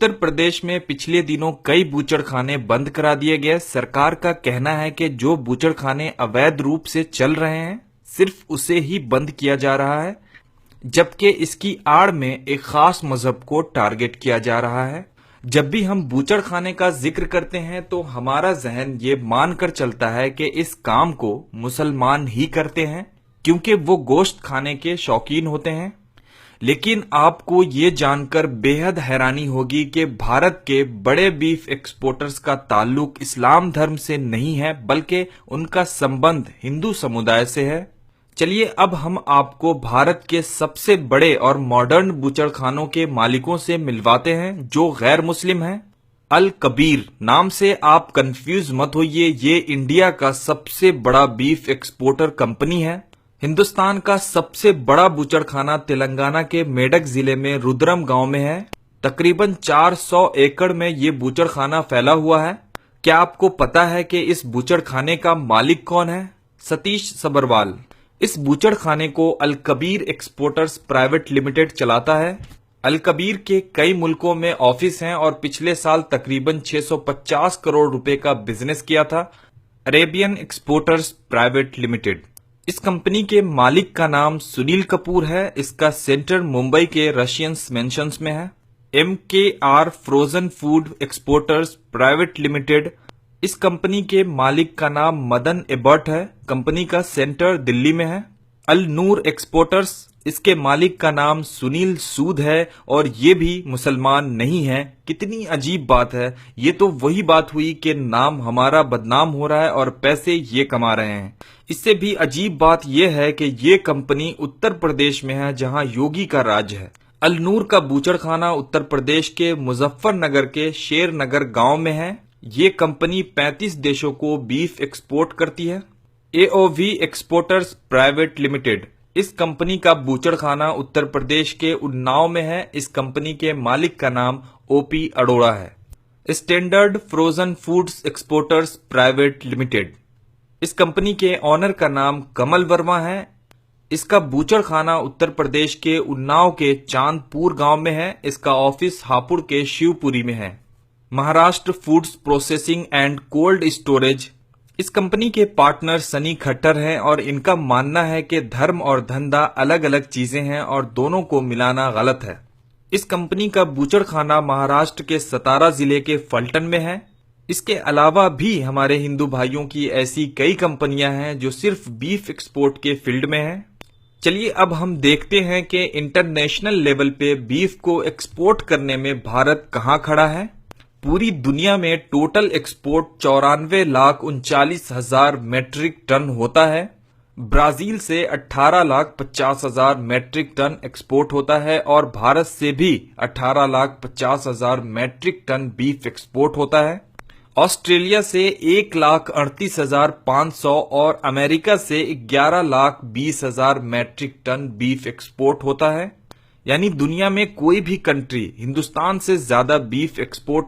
उत्तर प्रदेश में पिछले दिनों कई बूचड़खाने बंद करा दिए गए। सरकार का कहना है कि जो बूचड़खाने अवैध रूप से चल रहे हैं सिर्फ उसे ही बंद किया जा रहा है, जबकि इसकी आड़ में एक खास मजहब को टारगेट किया जा रहा है। जब भी हम बूचड़खाने का जिक्र करते हैं तो हमारा जहन ये मानकर चलता है कि इस काम को मुसलमान ही करते हैं, क्योंकि वो गोश्त खाने के शौकीन होते हैं। लेकिन आपको ये जानकर बेहद हैरानी होगी कि भारत के बड़े बीफ एक्सपोर्टर्स का ताल्लुक इस्लाम धर्म से नहीं है, बल्कि उनका संबंध हिंदू समुदाय से है। चलिए अब हम आपको भारत के सबसे बड़े और मॉडर्न बूचड़खानों के मालिकों से मिलवाते हैं जो गैर मुस्लिम हैं। अल कबीर नाम से आप कंफ्यूज मत होइए, ये इंडिया का सबसे बड़ा बीफ एक्सपोर्टर कंपनी है। हिंदुस्तान का सबसे बड़ा बूचड़खाना तेलंगाना के मेडक जिले में रुद्रम गांव में है। तकरीबन 400 एकड़ में ये बूचड़खाना फैला हुआ है। क्या आपको पता है कि इस बूचड़खाने का मालिक कौन है? सतीश सबरवाल। इस बूचड़खाने को अल कबीर एक्सपोर्टर्स प्राइवेट लिमिटेड चलाता है। अल कबीर के कई मुल्कों में ऑफिस हैं और पिछले साल तकरीबन 650 करोड़ रुपए का बिजनेस किया था। अरेबियन एक्सपोर्टर्स प्राइवेट लिमिटेड, इस कंपनी के मालिक का नाम सुनील कपूर है। इसका सेंटर मुंबई के रशियन मेंशंस में है। MKR frozen food exporters private limited, इस कंपनी के मालिक का नाम मदन एबर्ट है। कंपनी का सेंटर दिल्ली में है। अल नूर एक्सपोर्टर्स, इसके मालिक का नाम सुनील सूद है और ये भी मुसलमान नहीं है। कितनी अजीब बात है। ये तो वही बात हुई कि नाम हमारा बदनाम हो रहा है और पैसे ये कमा रहे हैं। इससे भी अजीब बात यह है कि ये कंपनी उत्तर प्रदेश में है, जहां योगी का राज है। अल नूर का बूचड़खाना उत्तर प्रदेश के मुजफ्फरनगर के शेर नगर गांव में है। ये कंपनी 35 देशों को बीफ एक्सपोर्ट करती है। AOV एक्सपोर्टर्स प्राइवेट लिमिटेड, इस कंपनी का बूचड़खाना उत्तर प्रदेश के उन्नाव में है। इस कंपनी के मालिक का नाम OP अरोड़ा है। Standard frozen foods exporters private limited, इस कंपनी के ऑनर का नाम कमल वर्मा है। इसका बूचड़खाना उत्तर प्रदेश के उन्नाव के चांदपुर गांव में है। इसका ऑफिस हापुड़ के शिवपुरी में है। Maharashtra foods processing and cold storage, इस कंपनी के पार्टनर सनी खट्टर हैं और इनका मानना है कि धर्म और धंधा अलग अलग चीजें हैं और दोनों को मिलाना गलत है। इस कंपनी का बूचड़खाना महाराष्ट्र के सतारा जिले के फलटन में है। इसके अलावा भी हमारे हिंदू भाइयों की ऐसी कई कंपनियां हैं जो सिर्फ बीफ एक्सपोर्ट के फील्ड में हैं। चलिए अब हम देखते हैं कि इंटरनेशनल लेवल पे बीफ को एक्सपोर्ट करने में भारत कहां खड़ा है। पूरी दुनिया में टोटल एक्सपोर्ट 94,39,000 मैट्रिक टन होता है। ब्राजील से 18,50,000 मैट्रिक टन एक्सपोर्ट होता है और भारत से भी 18,50,000 मैट्रिक टन बीफ एक्सपोर्ट होता है। ऑस्ट्रेलिया से 1,38,500 और अमेरिका से 11,20,000 मैट्रिक टन बीफ एक्सपोर्ट होता है। यानी दुनिया में कोई भी कंट्री हिंदुस्तान से ज्यादा बीफ एक्सपोर्ट